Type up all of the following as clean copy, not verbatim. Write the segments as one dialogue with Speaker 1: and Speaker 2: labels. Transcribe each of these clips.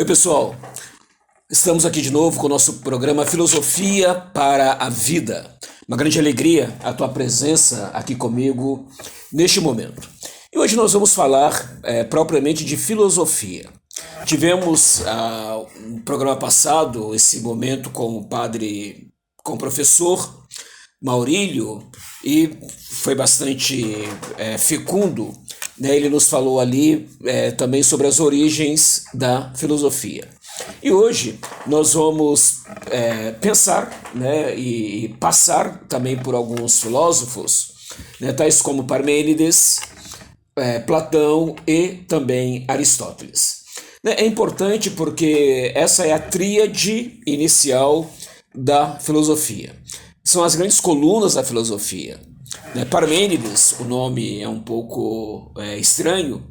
Speaker 1: Oi, pessoal. Estamos aqui de novo com o nosso programa Filosofia para a Vida. Uma grande alegria a tua presença aqui comigo neste momento. E hoje nós vamos falar propriamente de filosofia. Tivemos no programa passado esse momento com o professor Maurílio, e foi bastante fecundo, né? Ele nos falou ali também sobre as origens da filosofia. E hoje nós vamos pensar, né, e passar também por alguns filósofos, né, tais como Parmênides, Platão e também Aristóteles. É importante porque essa é a tríade inicial da filosofia. São as grandes colunas da filosofia. Parmênides, o nome é um pouco estranho,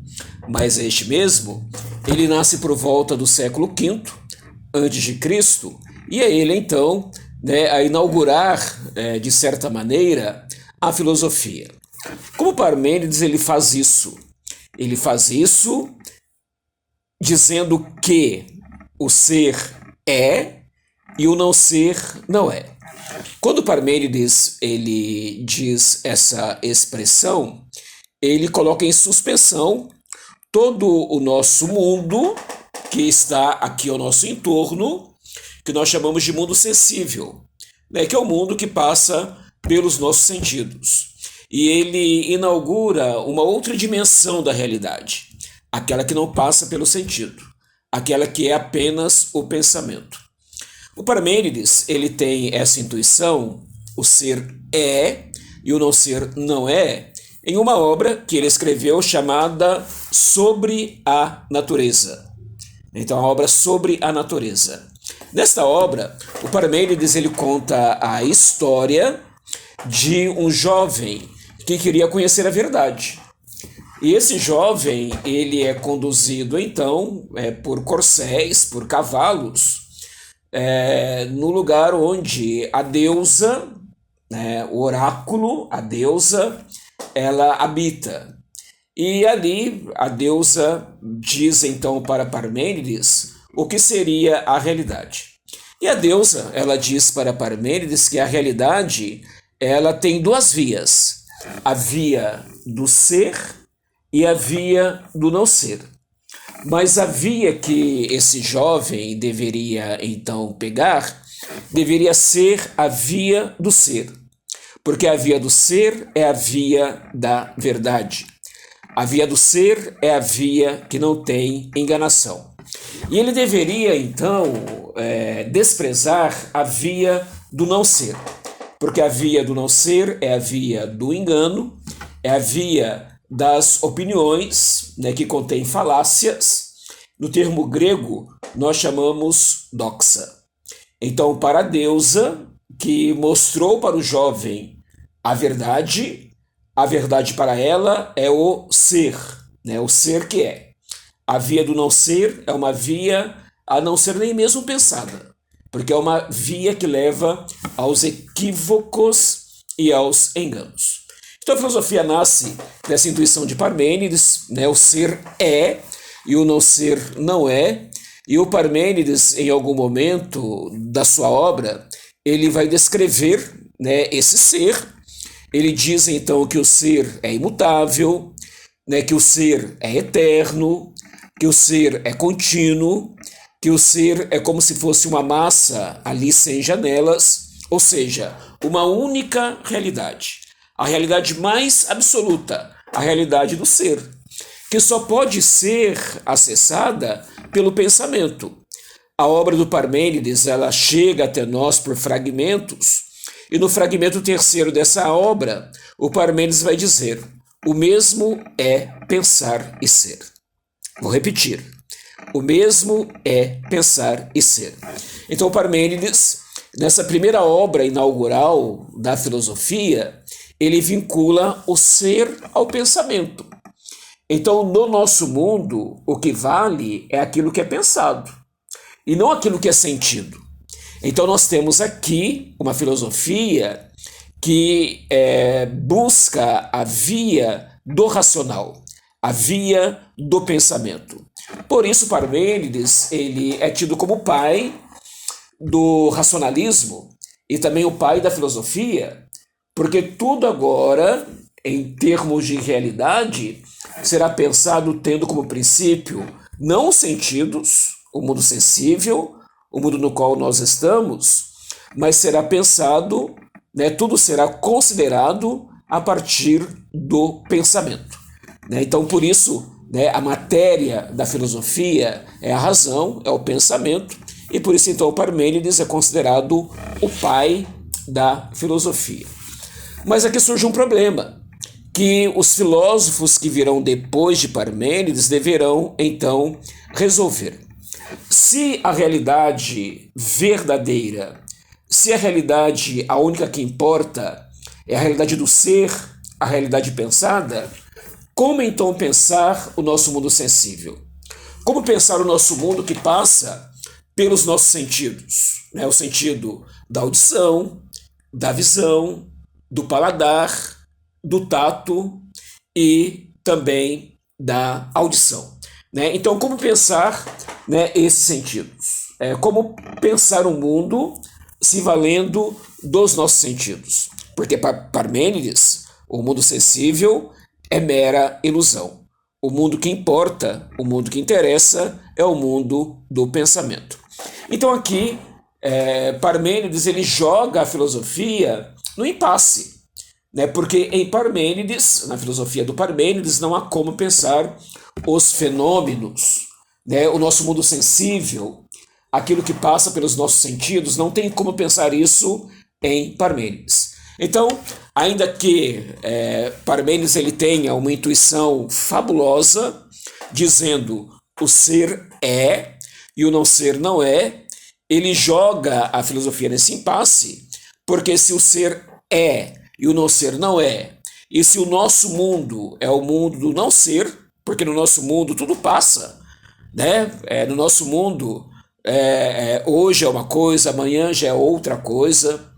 Speaker 1: mas é este mesmo. Ele nasce por volta do século V a.C., e é ele então a inaugurar, de certa maneira, a filosofia. Como Parmênides ele faz isso? Ele faz isso dizendo que o ser é e o não ser não é. Quando Parmênides ele diz essa expressão, ele coloca em suspensão todo o nosso mundo que está aqui ao nosso entorno, que nós chamamos de mundo sensível, né, que é o mundo que passa pelos nossos sentidos. E ele inaugura uma outra dimensão da realidade, aquela que não passa pelo sentido, aquela que é apenas o pensamento. O Parmênides ele tem essa intuição, o ser é e o não ser não é, em uma obra que ele escreveu chamada Sobre a Natureza. Então, a obra Sobre a Natureza. Nesta obra, o Parmênides ele conta a história de um jovem que queria conhecer a verdade. E esse jovem ele é conduzido, então, por corcéis, por cavalos, no lugar onde a deusa, o oráculo, a deusa, ela habita. E ali a deusa diz então para Parmênides o que seria a realidade. E a deusa, ela diz para Parmênides que a realidade, ela tem duas vias: a via do ser e a via do não ser. Mas a via que esse jovem deveria então pegar deveria ser a via do ser, porque a via do ser é a via da verdade. A via do ser é a via que não tem enganação. E ele deveria então desprezar a via do não ser, porque a via do não ser é a via do engano, é a via das opiniões, que contém falácias. No termo grego, nós chamamos doxa. Então, para a deusa, que mostrou para o jovem a verdade para ela é o ser, o ser que é. A via do não ser é uma via a não ser nem mesmo pensada, porque é uma via que leva aos equívocos e aos enganos. Então a filosofia nasce dessa intuição de Parmênides, o ser é e o não ser não é, e o Parmênides, em algum momento da sua obra, ele vai descrever esse ser. Ele diz então que o ser é imutável, que o ser é eterno, que o ser é contínuo, que o ser é como se fosse uma massa ali sem janelas, ou seja, uma única realidade. A realidade mais absoluta, a realidade do ser, que só pode ser acessada pelo pensamento. A obra do Parmênides, ela chega até nós por fragmentos, e no fragmento terceiro dessa obra, o Parmênides vai dizer: o mesmo é pensar e ser. Vou repetir: o mesmo é pensar e ser. Então o Parmênides, nessa primeira obra inaugural da filosofia, ele vincula o ser ao pensamento. Então, no nosso mundo, o que vale é aquilo que é pensado, e não aquilo que é sentido. Então, nós temos aqui uma filosofia que busca a via do racional, a via do pensamento. Por isso, Parmênides ele é tido como pai do racionalismo e também o pai da filosofia, porque tudo agora, em termos de realidade, será pensado tendo como princípio não os sentidos, o mundo sensível, o mundo no qual nós estamos, mas será pensado, tudo será considerado a partir do pensamento. Então, por isso, a matéria da filosofia é a razão, é o pensamento, e por isso, então, Parmênides é considerado o pai da filosofia. Mas aqui surge um problema, que os filósofos que virão depois de Parmênides deverão, então, resolver. Se a realidade verdadeira, se a realidade, a única que importa, é a realidade do ser, a realidade pensada, como então pensar o nosso mundo sensível? Como pensar o nosso mundo que passa pelos nossos sentidos? O sentido da audição, da visão, do paladar, do tato e também da audição. Então, como pensar esses sentidos? Como pensar o mundo se valendo dos nossos sentidos? Porque para Parmênides, o mundo sensível é mera ilusão. O mundo que importa, o mundo que interessa, é o mundo do pensamento. Então aqui, Parmênides ele joga a filosofia no impasse, porque em Parmênides, na filosofia do Parmênides, não há como pensar os fenômenos, o nosso mundo sensível, aquilo que passa pelos nossos sentidos, não tem como pensar isso em Parmênides. Então, ainda que Parmênides ele tenha uma intuição fabulosa, dizendo o ser é e o não ser não é, ele joga a filosofia nesse impasse, porque se o ser é e o não ser não é, e se o nosso mundo é o mundo do não ser, porque no nosso mundo tudo passa, no nosso mundo hoje é uma coisa, amanhã já é outra coisa.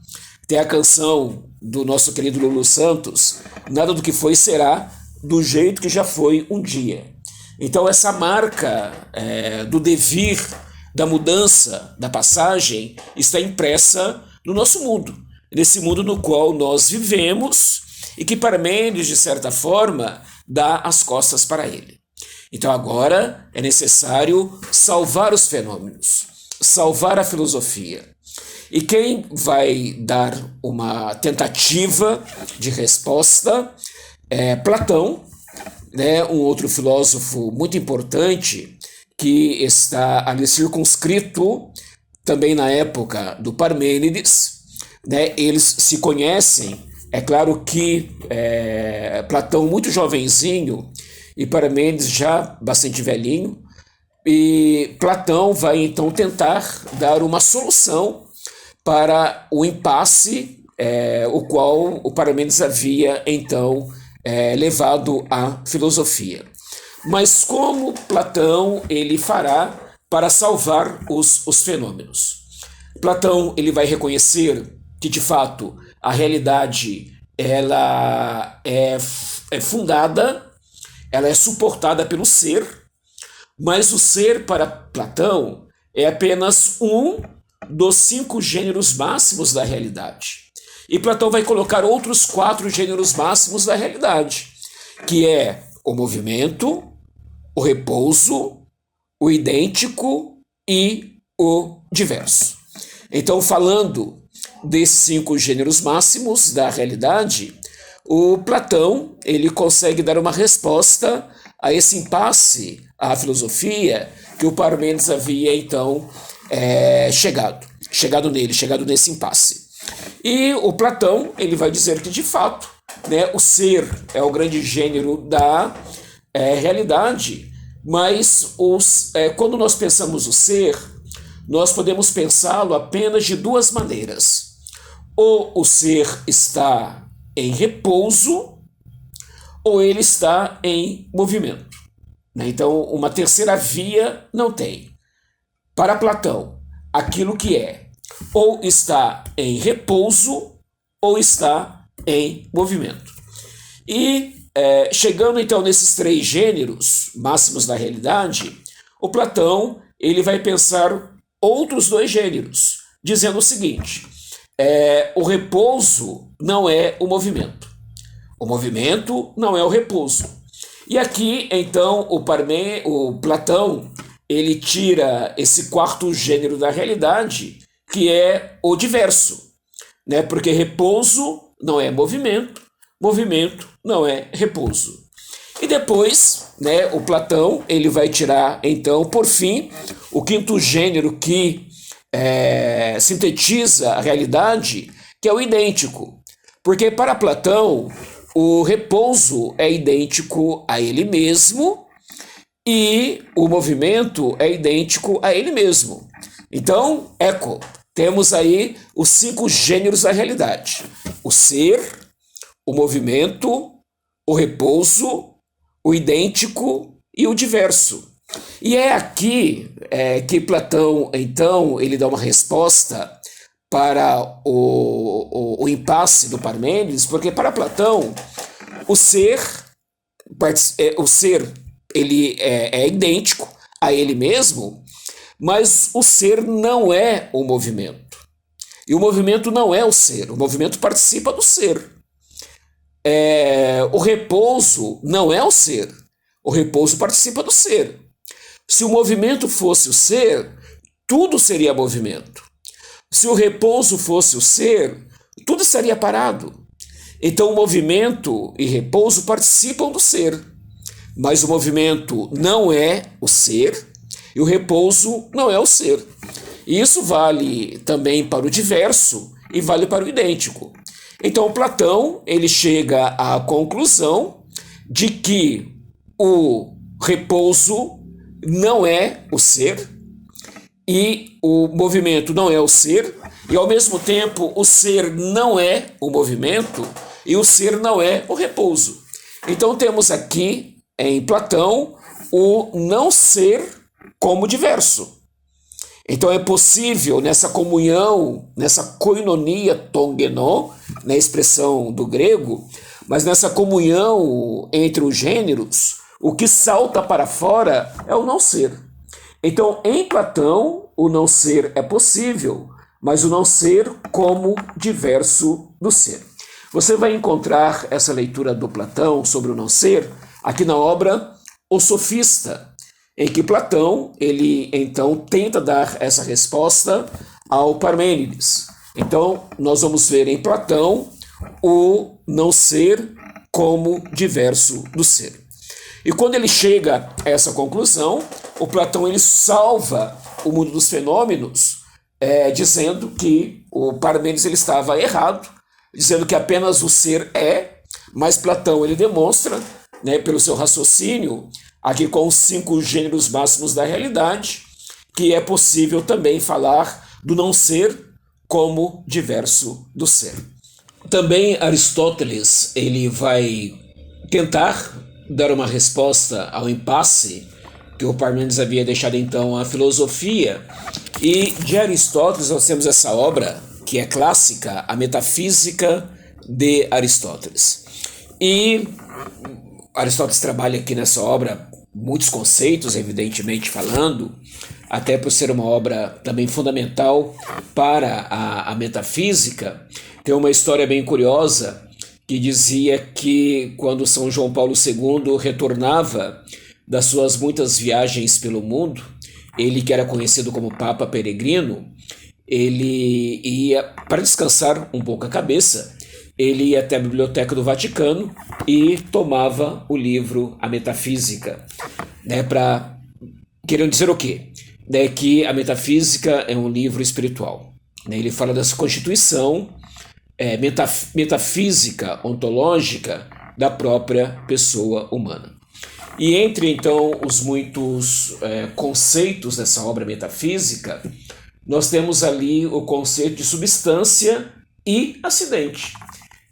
Speaker 1: Tem a canção do nosso querido Lulu Santos, nada do que foi será do jeito que já foi um dia. Então essa marca do devir, da mudança, da passagem, está impressa no nosso mundo, nesse mundo no qual nós vivemos e que Parmênides, de certa forma, dá as costas para ele. Então agora é necessário salvar os fenômenos, salvar a filosofia. E quem vai dar uma tentativa de resposta é Platão, um outro filósofo muito importante que está ali circunscrito também na época do Parmênides. Eles se conhecem, é claro que Platão muito jovenzinho e Parmênides já bastante velhinho, e Platão vai então tentar dar uma solução para o impasse o qual o Parmênides havia então levado à filosofia. Mas como Platão ele fará para salvar os fenômenos? Platão ele vai reconhecer que de fato a realidade ela é fundada, ela é suportada pelo ser, mas o ser para Platão é apenas um dos 5 gêneros máximos da realidade. E Platão vai colocar outros 4 gêneros máximos da realidade, que é o movimento, o repouso, o idêntico e o diverso. Então, falando desses 5 gêneros máximos da realidade, o Platão ele consegue dar uma resposta a esse impasse à filosofia que o Parmênides havia então chegado nesse impasse. E o Platão ele vai dizer que de fato o ser é o grande gênero da realidade, mas quando nós pensamos o ser, nós podemos pensá-lo apenas de 2 maneiras. Ou o ser está em repouso, ou ele está em movimento. Então, uma terceira via não tem. Para Platão, aquilo que é ou está em repouso ou está em movimento. E chegando então nesses 3 gêneros máximos da realidade, o Platão ele vai pensar outros dois gêneros, dizendo o seguinte: o repouso não é o movimento não é o repouso. E aqui, então, o Platão ele tira esse quarto gênero da realidade, que é o diverso, né? Porque repouso não é movimento, movimento não é repouso. E depois, né, o Platão ele vai tirar, então, por fim, o quinto gênero que sintetiza a realidade, que é o idêntico. Porque para Platão, o repouso é idêntico a ele mesmo e o movimento é idêntico a ele mesmo. Então, temos aí os 5 gêneros da realidade: o ser, o movimento, o repouso, o idêntico e o diverso. E é aqui que Platão, então, ele dá uma resposta para o impasse do Parmênides, porque para Platão o ser ele é idêntico a ele mesmo, mas o ser não é o movimento. E o movimento não é o ser, o movimento participa do ser. O repouso não é o ser, o repouso participa do ser. Se o movimento fosse o ser, tudo seria movimento. Se o repouso fosse o ser, tudo estaria parado. Então, o movimento e repouso participam do ser, mas o movimento não é o ser e o repouso não é o ser. E isso vale também para o diverso e vale para o idêntico. Então, Platão ele chega à conclusão de que o repouso não é o ser e o movimento não é o ser, e ao mesmo tempo o ser não é o movimento e o ser não é o repouso. Então temos aqui em Platão o não ser como diverso. Então é possível nessa comunhão, nessa koinonia tongenon, na expressão do grego, mas nessa comunhão entre os gêneros, o que salta para fora é o não ser. Então, em Platão, o não ser é possível, mas o não ser como diverso do ser. Você vai encontrar essa leitura do Platão sobre o não ser aqui na obra O Sofista, em que Platão, ele então tenta dar essa resposta ao Parmênides. Então, nós vamos ver em Platão o não ser como diverso do ser. E quando ele chega a essa conclusão, o Platão ele salva o mundo dos fenômenos, dizendo que o Parmênides ele estava errado, dizendo que apenas o ser mas Platão ele demonstra, né, pelo seu raciocínio, aqui com os 5 gêneros máximos da realidade, que é possível também falar do não ser como diverso do ser. Também Aristóteles ele vai tentar dar uma resposta ao impasse que o Parmênides havia deixado então a filosofia, e de Aristóteles nós temos essa obra que é clássica, a Metafísica de Aristóteles. E Aristóteles trabalha aqui nessa obra muitos conceitos, evidentemente falando, até por ser uma obra também fundamental para a metafísica. Tem uma história bem curiosa que dizia que quando São João Paulo II retornava das suas muitas viagens pelo mundo, ele que era conhecido como Papa Peregrino, ele ia, para descansar um pouco a cabeça, ele ia até a Biblioteca do Vaticano e tomava o livro A Metafísica, né, querendo dizer o quê? Né, que a Metafísica é um livro espiritual. Né, ele fala dessa constituição metafísica ontológica da própria pessoa humana. E entre, então, os muitos conceitos dessa obra metafísica, nós temos ali o conceito de substância e acidente.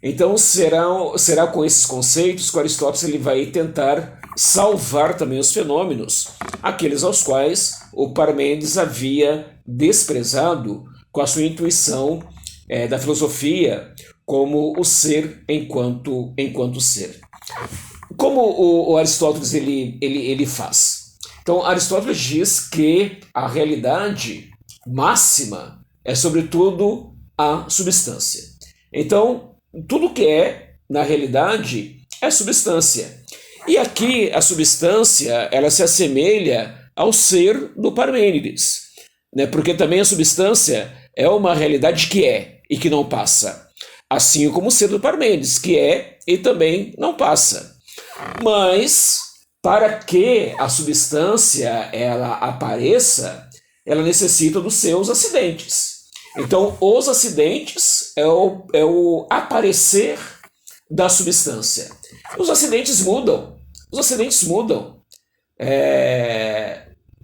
Speaker 1: Então, será com esses conceitos que Aristóteles ele vai tentar salvar também os fenômenos, aqueles aos quais o Parmênides havia desprezado com a sua intuição da filosofia como o ser enquanto ser. Como o Aristóteles ele faz? Então, Aristóteles diz que a realidade máxima é, sobretudo, a substância. Então, tudo que é, na realidade, é substância. E aqui a substância, ela se assemelha ao ser do Parmênides, né? Porque também a substância é uma realidade que é e que não passa. Assim como o ser do Parmênides, que é e também não passa. Mas, para que a substância ela apareça, ela necessita dos seus acidentes. Então, os acidentes é o aparecer da substância. Os acidentes mudam. Os acidentes mudam.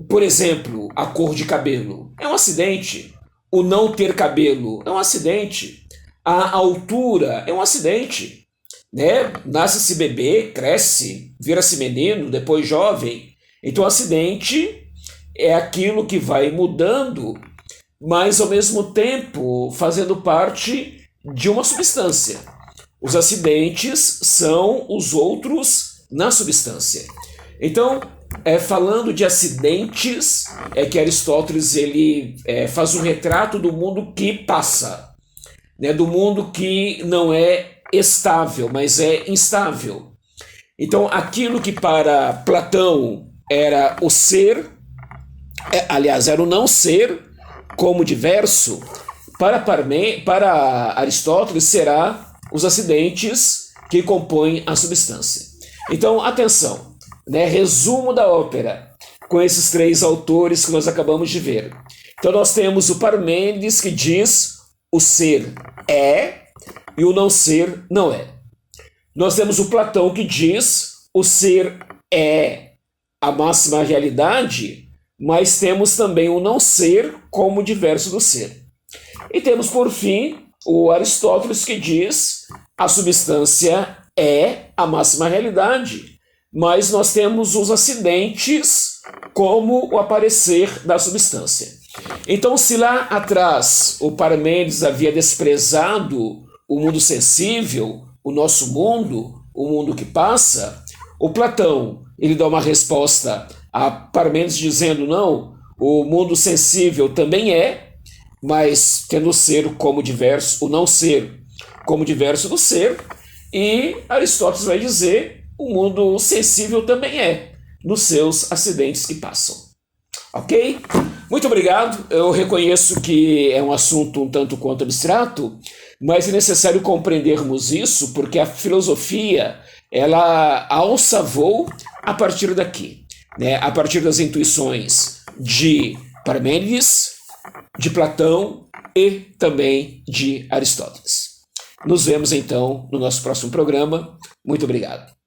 Speaker 1: Por exemplo, a cor de cabelo é um acidente. O não ter cabelo é um acidente. A altura é um acidente. Né? Nasce-se bebê, cresce, vira-se menino, depois jovem. Então, acidente é aquilo que vai mudando, mas ao mesmo tempo fazendo parte de uma substância. Os acidentes são os outros na substância. Então, falando de acidentes, é que Aristóteles ele faz um retrato do mundo que passa, né? Do mundo que não é estável, mas é instável. Então, aquilo que para Platão era o ser, aliás, era o não ser como diverso, para Aristóteles será os acidentes que compõem a substância. Então, atenção, né? Resumo da ópera com esses três autores que nós acabamos de ver. Então, nós temos o Parmênides que diz o ser é e o não ser não é. Nós temos o Platão que diz o ser é a máxima realidade, mas temos também o não ser como diverso do ser. E temos, por fim, o Aristóteles que diz a substância é a máxima realidade, mas nós temos os acidentes como o aparecer da substância. Então, se lá atrás o Parmênides havia desprezado o mundo sensível, o nosso mundo, o mundo que passa, o Platão ele dá uma resposta a Parmênides dizendo não, o mundo sensível também é, mas tendo o ser como diverso, o não ser como diverso do ser, e Aristóteles vai dizer o mundo sensível também é, nos seus acidentes que passam. Ok? Muito obrigado. Eu reconheço que é um assunto um tanto quanto abstrato, mas é necessário compreendermos isso porque a filosofia ela alça voo a partir daqui, né? A partir das intuições de Parmênides, de Platão e também de Aristóteles. Nos vemos então no nosso próximo programa. Muito obrigado.